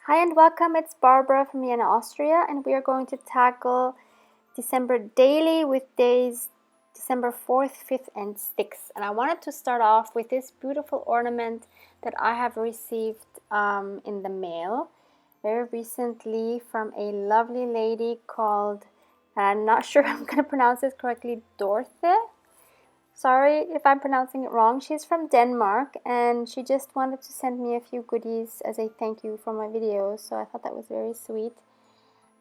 Hi and welcome, it's Barbara from Vienna, Austria, and we are going to tackle December daily with days December 4th, 5th, and 6th. And I wanted to start off with this beautiful ornament that I have received in the mail very recently from a lovely lady called, I'm not sure I'm going to pronounce this correctly, Dorthe. Sorry if I'm pronouncing it wrong. She's from Denmark and she just wanted to send me a few goodies as a thank you for my videos, so I thought that was very sweet.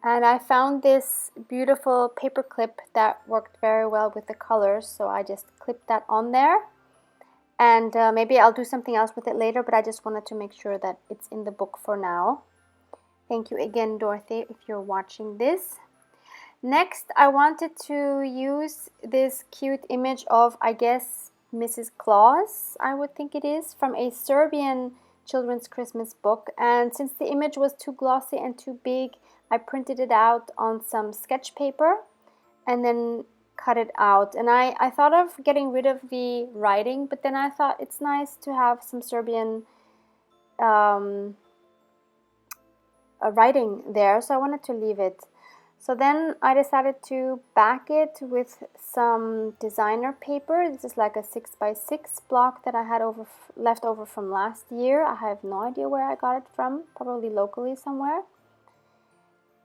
And I found this beautiful paper clip that worked very well with the colors, so I just clipped that on there. And maybe I'll do something else with it later, but I just wanted to make sure that it's in the book for now. Thank you again, Dorothy, if you're watching this. Next, I wanted to use this cute image of, I guess, Mrs. Claus, I would think it is, from a Serbian children's Christmas book. And since the image was too glossy and too big, I printed it out on some sketch paper and then cut it out. And I thought of getting rid of the writing, but then I thought it's nice to have some Serbian writing there, so I wanted to leave it. So then I decided to back it with some designer paper. This is like a 6x6 block that I had left over from last year. I have no idea where I got it from, probably locally somewhere.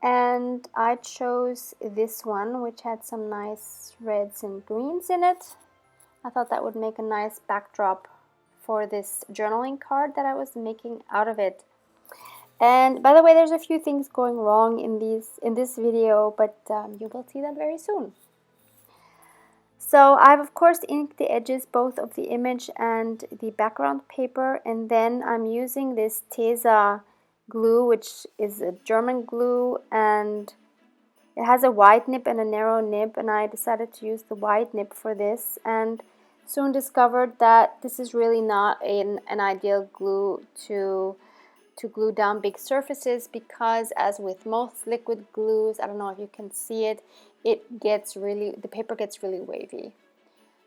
And I chose this one, which had some nice reds and greens in it. I thought that would make a nice backdrop for this journaling card that I was making out of it. And by the way, there's a few things going wrong in this video, but you will see that very soon. So I've of course inked the edges both of the image and the background paper, and then I'm using this Tesa glue, which is a German glue, and it has a wide nib and a narrow nib, and I decided to use the wide nib for this, and soon discovered that this is really not an ideal glue to glue down big surfaces, because as with most liquid glues, I don't know if you can see it, the paper gets really wavy.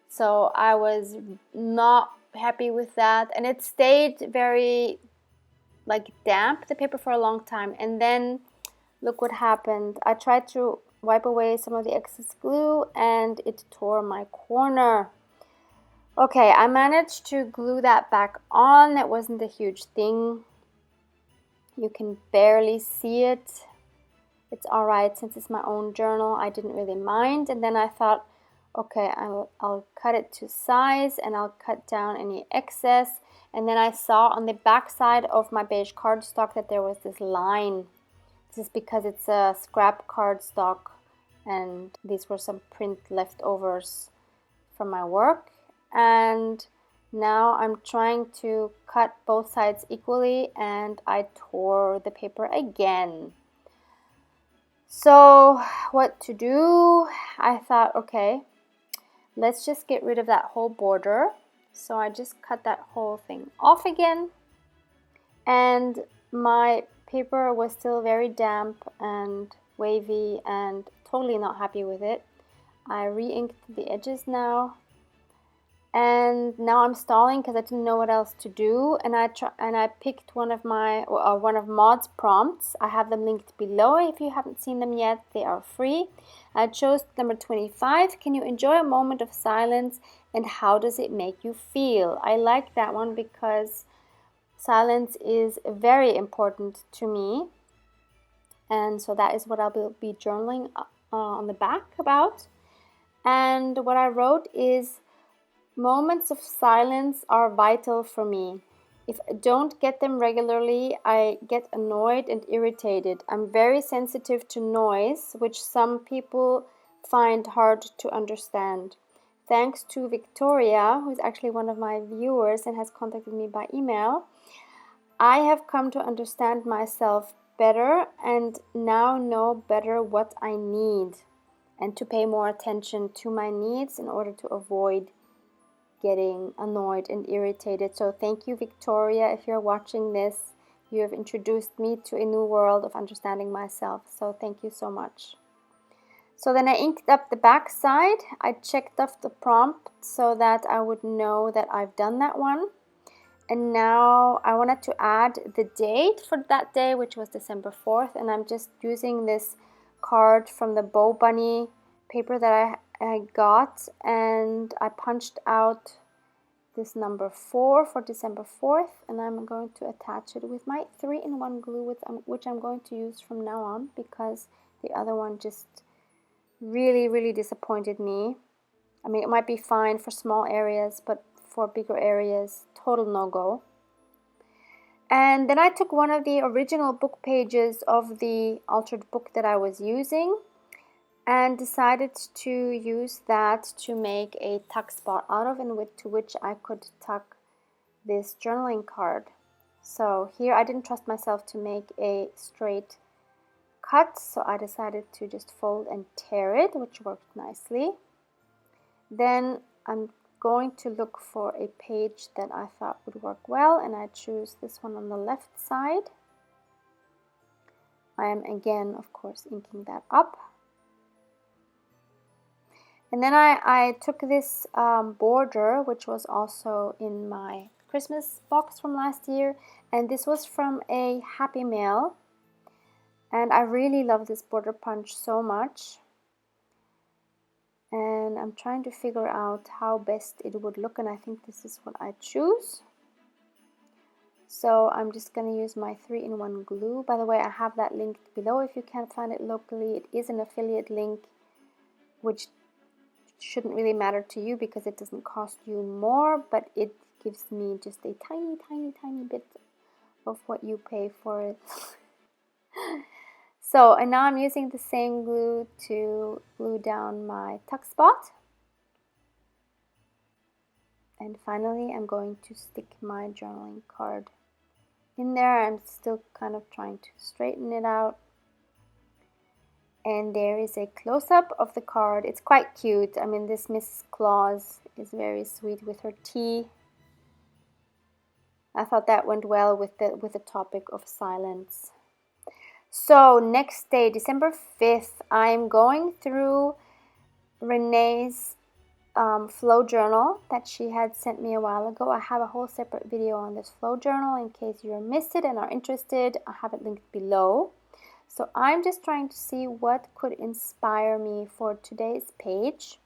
So I was not happy with that, and it stayed very damp, the paper, for a long time. And then look what happened. I tried to wipe away some of the excess glue and it tore my corner. Okay, I managed to glue that back on. It wasn't a huge thing. You can barely see it. It's alright, since it's my own journal, I didn't really mind. And then I thought, okay, I'll cut it to size and I'll cut down any excess. And then I saw on the back side of my beige cardstock that there was this line. This is because it's a scrap cardstock, and these were some print leftovers from my work. And now I'm trying to cut both sides equally, and I tore the paper again. So what to do? I thought, okay, let's just get rid of that whole border. So I just cut that whole thing off again, and my paper was still very damp and wavy and totally not happy with it. I re-inked the edges now. And now I'm stalling because I didn't know what else to do, and I picked one of Maud's prompts. I have them linked below if you haven't seen them yet. They are free. I chose number 25. Can you enjoy a moment of silence, and how does it make you feel? I like that one because silence is very important to me, and so that is what I'll be journaling on the back about. And what I wrote is, moments of silence are vital for me. If I don't get them regularly, I get annoyed and irritated. I'm very sensitive to noise, which some people find hard to understand. Thanks to Victoria, who is actually one of my viewers and has contacted me by email, I have come to understand myself better and now know better what I need, and to pay more attention to my needs in order to avoid getting annoyed and irritated. So thank you, Victoria, if you're watching this. You have introduced me to a new world of understanding myself, so thank you so much. So then I inked up the back side. I checked off the prompt so that I would know that I've done that one. And now I wanted to add the date for that day, which was December 4th, and I'm just using this card from the Bow Bunny paper that I got, and I punched out this number 4 for December 4th, and I'm going to attach it with my 3-in-1 glue, which I'm going to use from now on, because the other one just really disappointed me. I mean, it might be fine for small areas, but for bigger areas, total no-go. And then I took one of the original book pages of the altered book that I was using and decided to use that to make a tuck spot out of, and to which I could tuck this journaling card. So here I didn't trust myself to make a straight cut, so I decided to just fold and tear it, which worked nicely. Then I'm going to look for a page that I thought would work well, and I choose this one on the left side. I am again, of course, inking that up. And then I took this border, which was also in my Christmas box from last year, and this was from a Happy Mail, and I really love this border punch so much. And I'm trying to figure out how best it would look, and I think this is what I choose. So I'm just going to use my 3-in-1 glue. By the way, I have that linked below if you can't find it locally. It is an affiliate link, which shouldn't really matter to you because it doesn't cost you more, but it gives me just a tiny bit of what you pay for it. So, and now I'm using the same glue to glue down my tuck spot. And finally, I'm going to stick my journaling card in there. I'm still kind of trying to straighten it out. And there is a close-up of the card. It's quite cute. I mean, this Mrs. Claus is very sweet with her tea. I thought that went well with the topic of silence. So next day, December 5th, I'm going through Renee's flow journal that she had sent me a while ago. I have a whole separate video on this flow journal in case you missed it and are interested. I have it linked below. So I'm just trying to see what could inspire me for today's page.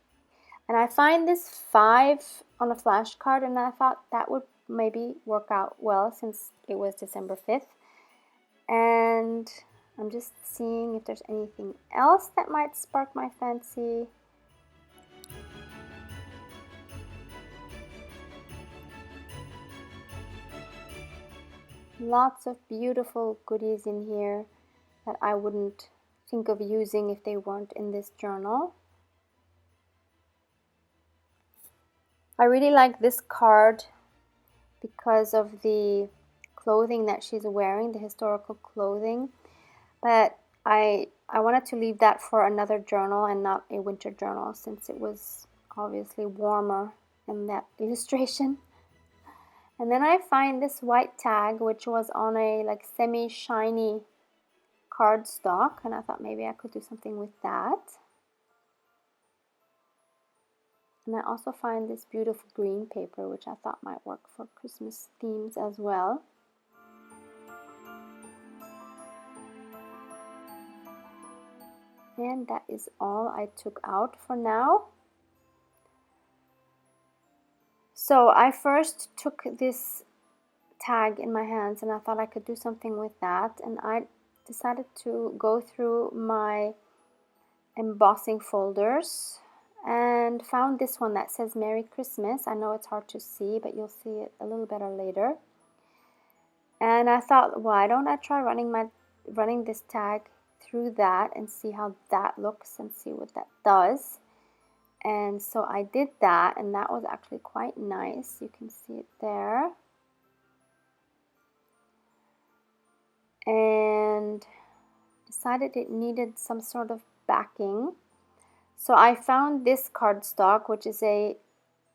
And I find this 5 on a flashcard, and I thought that would maybe work out well since it was December 5th. And I'm just seeing if there's anything else that might spark my fancy. Lots of beautiful goodies in here that I wouldn't think of using if they weren't in this journal. I really like this card because of the clothing that she's wearing, the historical clothing. But I wanted to leave that for another journal and not a winter journal, since it was obviously warmer in that illustration. And then I find this white tag, which was on a like semi-shiny cardstock, and I thought maybe I could do something with that. And I also find this beautiful green paper, which I thought might work for Christmas themes as well. And that is all I took out for now. So I first took this tag in my hands and I thought I could do something with that, and I decided to go through my embossing folders and found this one that says Merry Christmas. I know it's hard to see, but you'll see it a little better later. And I thought, why don't I try running this tag through that and see how that looks and see what that does. And so I did that, and that was actually quite nice. You can see it there. And decided it needed some sort of backing. So I found this cardstock, which is a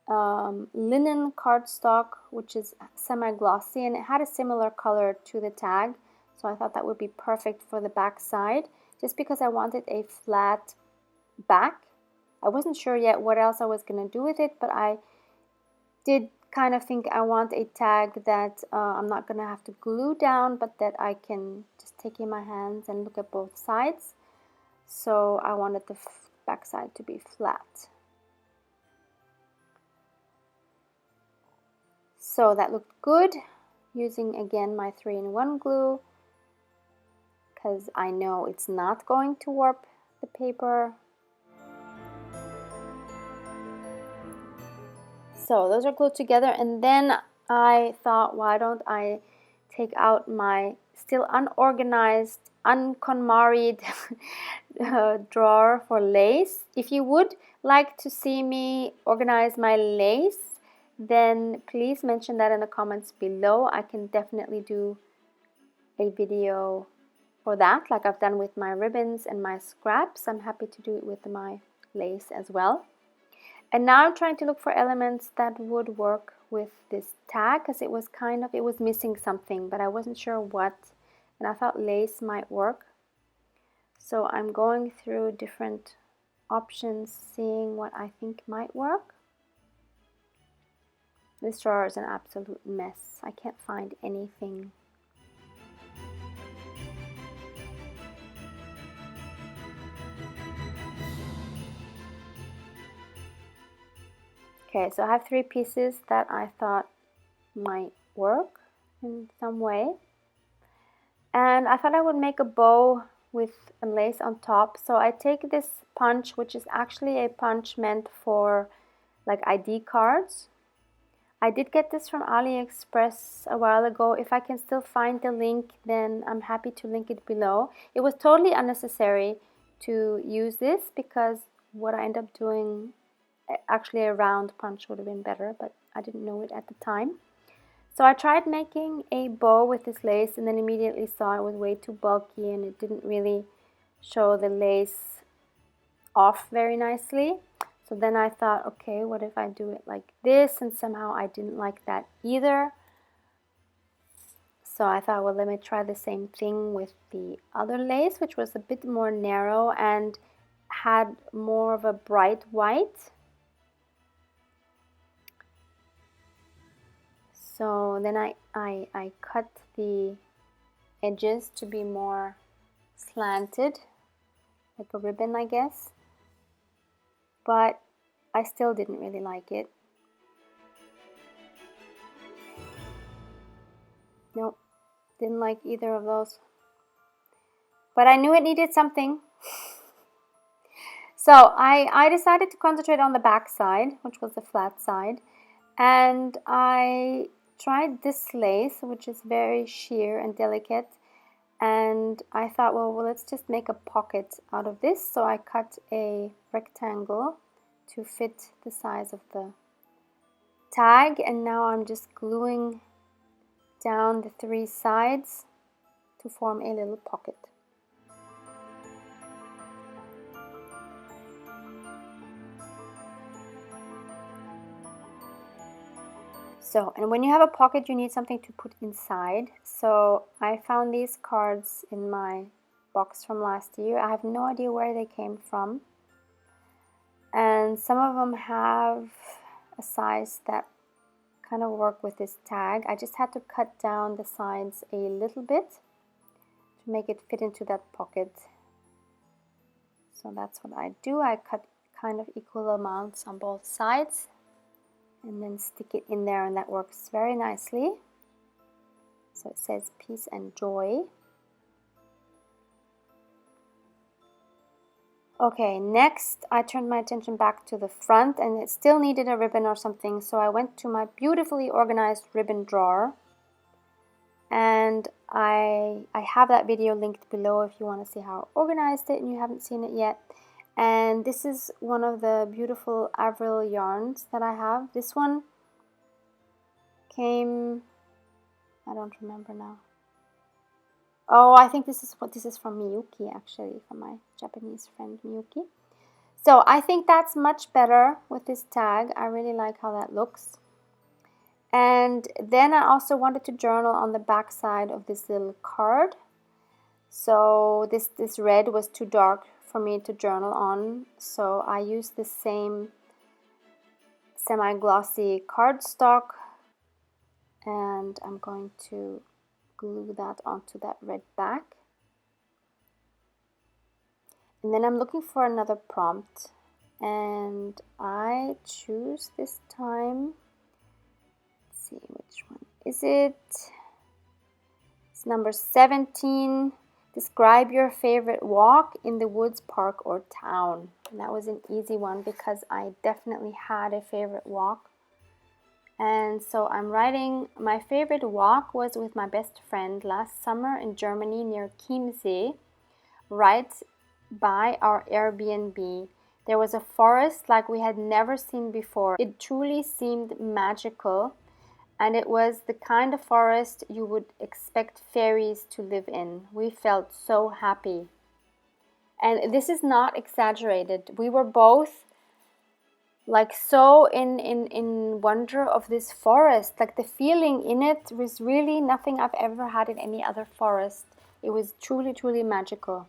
linen cardstock, which is semi-glossy, and it had a similar color to the tag. So I thought that would be perfect for the back side, just because I wanted a flat back. I wasn't sure yet what else I was going to do with it, but I did kind of think I want a tag that I'm not gonna have to glue down, but that I can just take in my hands and look at both sides. So I wanted the back side to be flat. So that looked good, using again my 3-in-1 glue, because I know it's not going to warp the paper. So those are glued together, and then I thought, why don't I take out my still unorganized, unkonmaried drawer for lace. If you would like to see me organize my lace, then please mention that in the comments below. I can definitely do a video for that, like I've done with my ribbons and my scraps. I'm happy to do it with my lace as well. And now I'm trying to look for elements that would work with this tag, because it was missing something, but I wasn't sure what, and I thought lace might work. So I'm going through different options, seeing what I think might work. This drawer is an absolute mess. I can't find anything. Okay, so I have 3 pieces that I thought might work in some way. And I thought I would make a bow with a lace on top. So I take this punch, which is actually a punch meant for like ID cards. I did get this from AliExpress a while ago. If I can still find the link, then I'm happy to link it below. It was totally unnecessary to use this, because what I end up doing, actually a round punch would have been better, but I didn't know it at the time. So I tried making a bow with this lace, and then immediately saw it was way too bulky and it didn't really show the lace off very nicely. So then I thought, okay, what if I do it like this? And somehow I didn't like that either. So I thought, well, let me try the same thing with the other lace, which was a bit more narrow and had more of a bright white. So then I cut the edges to be more slanted, like a ribbon, I guess. But I still didn't really like it. Nope, didn't like either of those. But I knew it needed something. So I decided to concentrate on the back side, which was the flat side. And I tried this lace, which is very sheer and delicate, and I thought, well, let's just make a pocket out of this. So I cut a rectangle to fit the size of the tag, and now I'm just gluing down the 3 sides to form a little pocket. So, and when you have a pocket, you need something to put inside. So I found these cards in my box from last year. I have no idea where they came from. And some of them have a size that kind of work with this tag. I just had to cut down the sides a little bit to make it fit into that pocket. So that's what I do. I cut kind of equal amounts on both sides, and then stick it in there, and that works very nicely. So it says peace and joy. Okay, next I turned my attention back to the front, and it still needed a ribbon or something, so I went to my beautifully organized ribbon drawer, and I have that video linked below if you want to see how I organized it and you haven't seen it yet. And this is one of the beautiful Avril yarns that I have. This one came, I don't remember now. Oh, I think this is from Miyuki, actually, from my Japanese friend Miyuki. So I think that's much better with this tag. I really like how that looks. And then I also wanted to journal on the back side of this little card. So this red was too dark for me to journal on, so I used the same semi-glossy cardstock, and I'm going to glue that onto that red back. And then I'm looking for another prompt, and I choose this time, let's see, which one is it? It's number 17. Describe your favorite walk in the woods, park, or town. And that was an easy one because I definitely had a favorite walk. And so I'm writing, my favorite walk was with my best friend last summer in Germany near Chiemsee, right by our Airbnb. There was a forest like we had never seen before. It truly seemed magical, and it was the kind of forest you would expect fairies to live in. We felt so happy. And this is not exaggerated. We were both like so in wonder of this forest. Like the feeling in it was really nothing I've ever had in any other forest. It was truly, truly magical.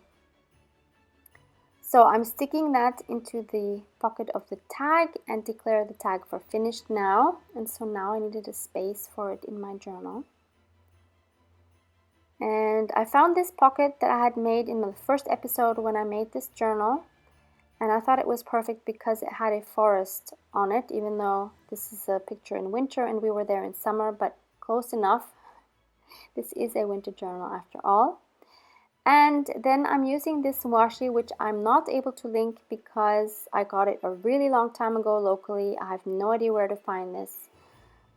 So I'm sticking that into the pocket of the tag and declare the tag for finished now. And so now I needed a space for it in my journal. And I found this pocket that I had made in the first episode when I made this journal. And I thought it was perfect because it had a forest on it, even though this is a picture in winter and we were there in summer, but close enough. This is a winter journal after all. And then I'm using this washi, which I'm not able to link because I got it a really long time ago locally. I have no idea where to find this,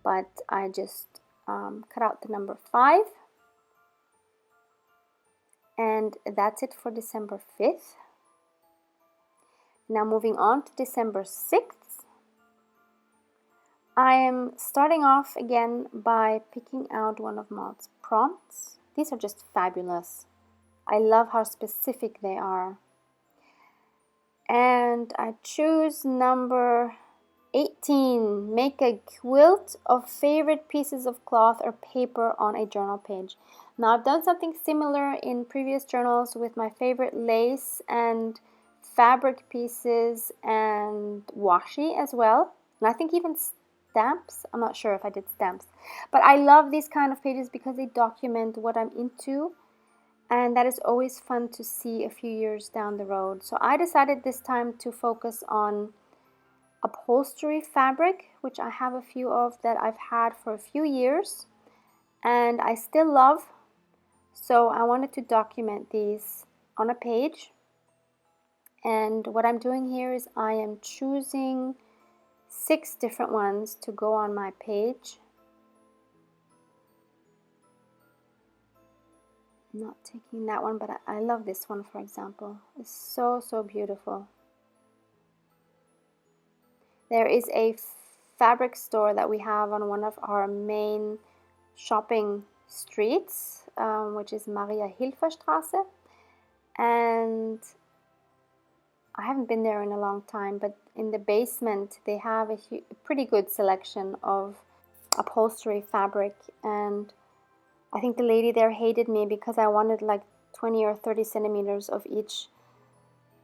but I just cut out the number 5. And that's it for December 5th. Now moving on to December 6th. I am starting off again by picking out one of Maud's prompts. These are just fabulous. I love how specific they are. And I choose number 18. Make a quilt of favorite pieces of cloth or paper on a journal page. Now I've done something similar in previous journals with my favorite lace and fabric pieces and washi as well. And I think even stamps. I'm not sure if I did stamps. But I love these kind of pages because they document what I'm into. And that is always fun to see a few years down the road. So I decided this time to focus on upholstery fabric, which I have a few of that I've had for a few years and I still love. So I wanted to document these on a page. And what I'm doing here is I am choosing 6 different ones to go on my page. Not taking that one, but I love this one, for example. It's so, so beautiful. There is a fabric store that we have on one of our main shopping streets, which is Maria Hilferstraße. And I haven't been there in a long time, but in the basement they have a pretty good selection of upholstery fabric. And I think the lady there hated me because I wanted like 20 or 30 centimeters of each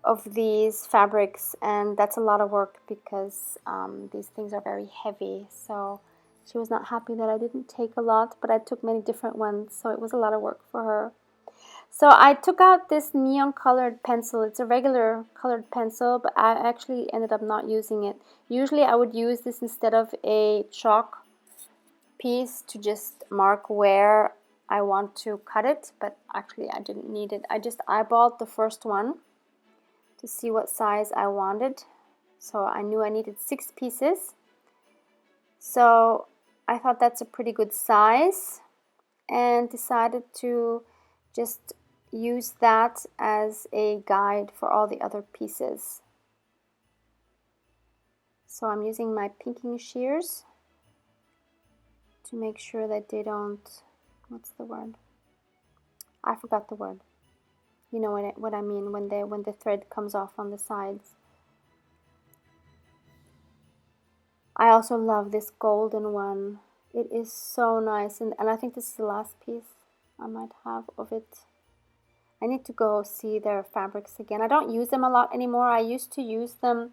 of these fabrics, and that's a lot of work because these things are very heavy. So she was not happy that I didn't take a lot, but I took many different ones, so it was a lot of work for her. So I took out this neon colored pencil. It's a regular colored pencil, but I actually ended up not using it. Usually I would use this instead of a chalk piece to just mark where I want to cut it, but actually I didn't need it. I just eyeballed the first one to see what size I wanted. So I knew I needed 6 pieces. So I thought that's a pretty good size and decided to just use that as a guide for all the other pieces. So I'm using my pinking shears to make sure that they don't, what's the word? I forgot the word. You know what I mean when the thread comes off on the sides. I also love this golden one. It is so nice, and I think this is the last piece I might have of it. I need to go see their fabrics again. I don't use them a lot anymore. I used to use them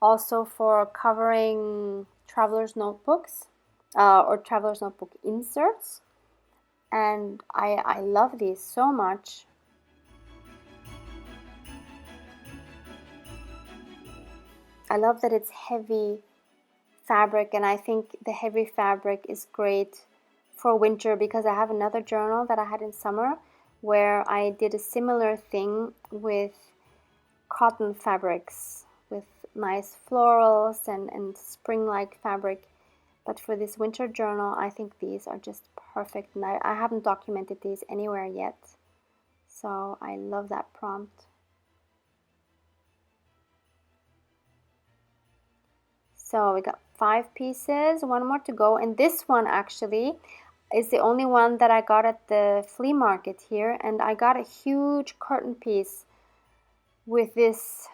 also for covering traveler's notebooks or traveler's notebook inserts. And I love these so much. I love that it's heavy fabric, and I think the heavy fabric is great for winter, because I have another journal that I had in summer where I did a similar thing with cotton fabrics with nice florals and spring-like fabric. But for this winter journal, I think these are just perfect, and I haven't documented these anywhere yet, so I love that prompt. So we got 5 pieces, one more to go, and this one actually is the only one that I got at the flea market here, and I got a huge curtain piece with this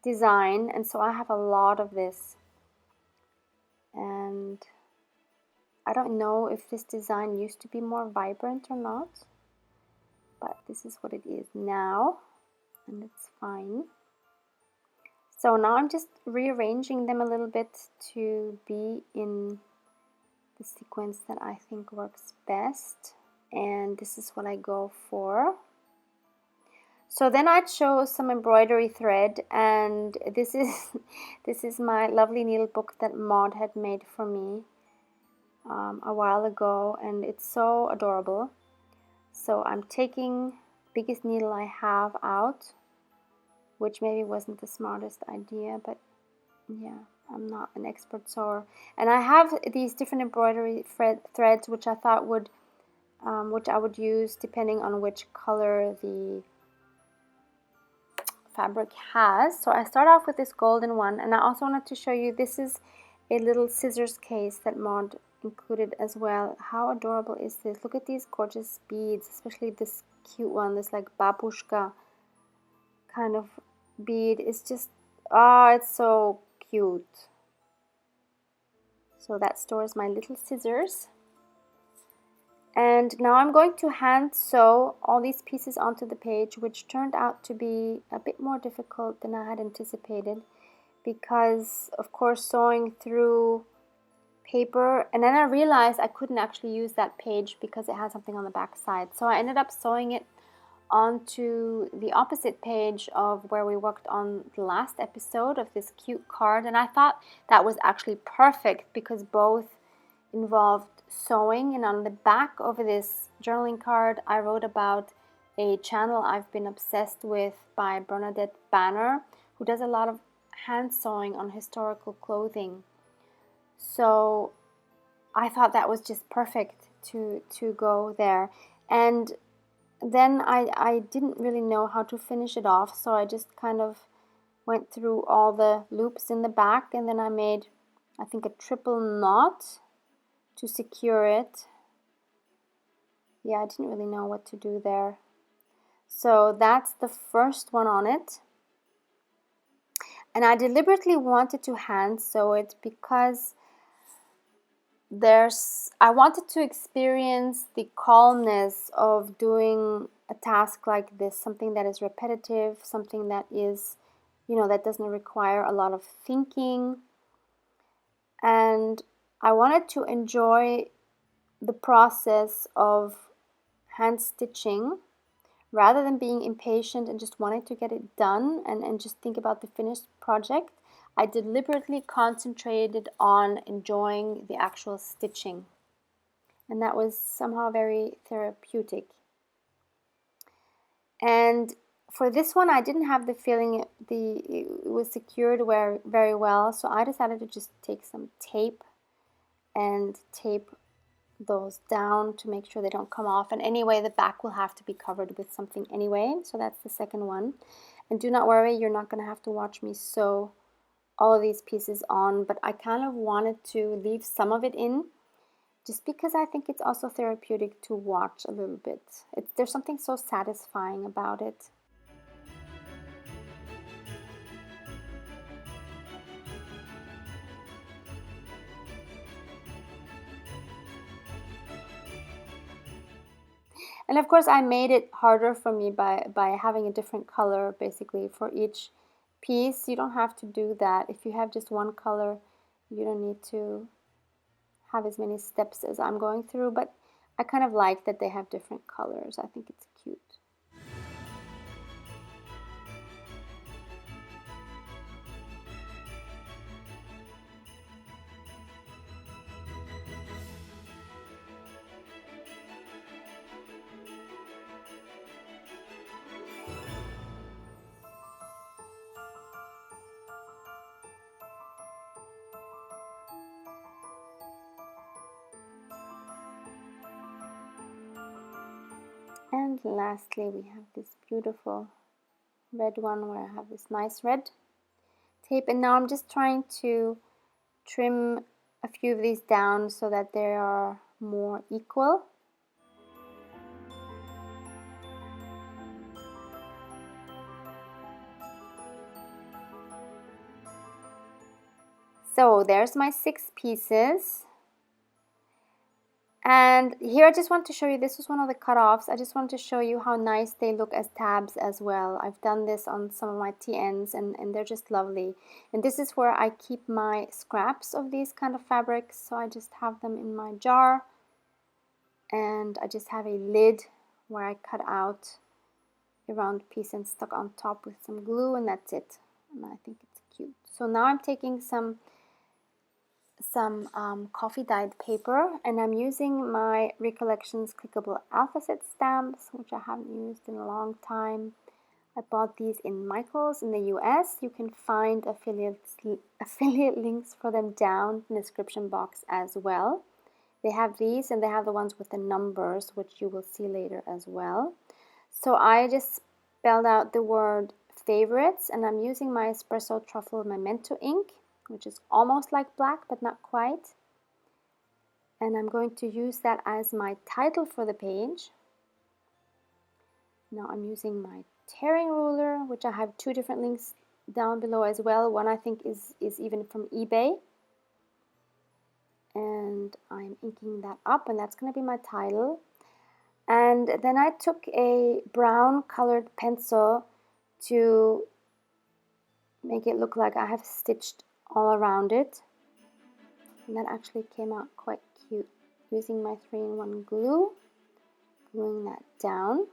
design, and so I have a lot of this. And I don't know if this design used to be more vibrant or not, but this is what it is now, and it's fine. So now I'm just rearranging them a little bit to be in the sequence that I think works best, and this is what I go for. So then I'd show some embroidery thread, and this is my lovely needle book that Maud had made for me a while ago, and it's so adorable. So I'm taking the biggest needle I have out, which maybe wasn't the smartest idea, but yeah, I'm not an expert sewer. And I have these different embroidery threads, which I thought would, which I would use depending on which color the fabric has. So I start off with this golden one, and I also wanted to show you, this is a little scissors case that Maud included as well. How adorable is this? Look at these gorgeous beads, especially this cute one, this like babushka kind of bead. It's just, it's so cute. So that stores my little scissors. And now I'm going to hand sew all these pieces onto the page, which turned out to be a bit more difficult than I had anticipated, because of course sewing through paper, and then I realized I couldn't actually use that page because it had something on the back side. So I ended up sewing it onto the opposite page of where we worked on the last episode of this cute card, and I thought that was actually perfect because both involved sewing. And on the back of this journaling card I wrote about a channel I've been obsessed with by Bernadette Banner, who does a lot of hand sewing on historical clothing. So I thought that was just perfect to go there. And then I didn't really know how to finish it off, so I just kind of went through all the loops in the back, and then I made, I think, a triple knot to secure it. Yeah, I didn't really know what to do there. So that's the first one on it. And I deliberately wanted to hand sew it because I wanted to experience the calmness of doing a task like this, something that is repetitive, something that is, that doesn't require a lot of thinking. And I wanted to enjoy the process of hand stitching rather than being impatient and just wanting to get it done and just think about the finished project. I deliberately concentrated on enjoying the actual stitching, and that was somehow very therapeutic. And for this one, I didn't have the feeling it was secured very well, so I decided to just take some tape and tape those down to make sure they don't come off. And anyway, the back will have to be covered with something anyway, so that's the second one. And do not worry, you're not going to have to watch me sew all of these pieces on, but I kind of wanted to leave some of it in just because I think it's also therapeutic to watch a little bit. There's something so satisfying about it. And of course I made it harder for me by having a different color basically for each piece, you don't have to do that. If you have just one color, you don't need to have as many steps as I'm going through, but I kind of like that they have different colors. I think it's cute. And lastly, we have this beautiful red one where I have this nice red tape, and now I'm just trying to trim a few of these down so that they are more equal. So there's my 6 pieces. And here I just want to show you, this was one of the cut-offs. I just want to show you how nice they look as tabs as well. I've done this on some of my TNs and they're just lovely. And this is where I keep my scraps of these kind of fabrics. So I just have them in my jar. And I just have a lid where I cut out a round piece and stuck on top with some glue, and that's it. And I think it's cute. So now I'm taking some coffee dyed paper, and I'm using my Recollections clickable alpha set stamps, which I haven't used in a long time. I bought these in Michael's in the US. You can find affiliate links for them down in the description box as well. They have these, and they have the ones with the numbers, which you will see later as well. So I just spelled out the word favorites, and I'm using my espresso truffle memento ink, which is almost like black but not quite. And I'm going to use that as my title for the page. Now I'm using my tearing ruler, which I have 2 different links down below as well. One I think is even from eBay. And I'm inking that up, and that's going to be my title. And then I took a brown colored pencil to make it look like I have stitched all around it, and that actually came out quite cute. Using my 3-in-1 glue, gluing that down.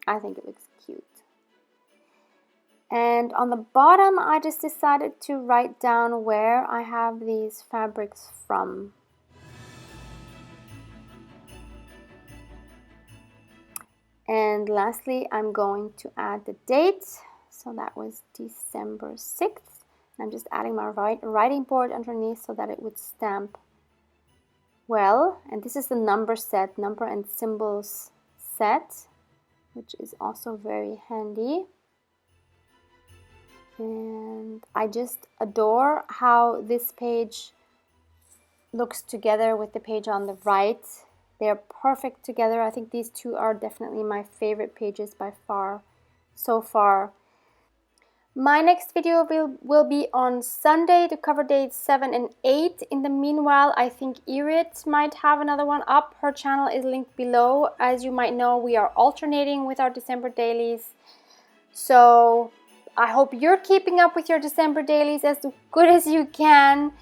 I think it looks cute. And on the bottom, I just decided to write down where I have these fabrics from. And lastly, I'm going to add the date. So that was December 6th. I'm just adding my writing board underneath so that it would stamp well. And this is the number set, number and symbols set, which is also very handy. And I just adore how this page looks together with the page on the right. They're perfect together. I think these 2 are definitely my favorite pages by far so far. My next video will be on Sunday to cover dates 7 and 8. In the meanwhile, I think Irit might have another one up. Her channel is linked below. As you might know, we are alternating with our December dailies. So I hope you're keeping up with your December dailies as good as you can,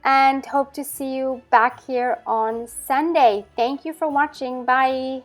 and hope to see you back here on Sunday. Thank you for watching. Bye.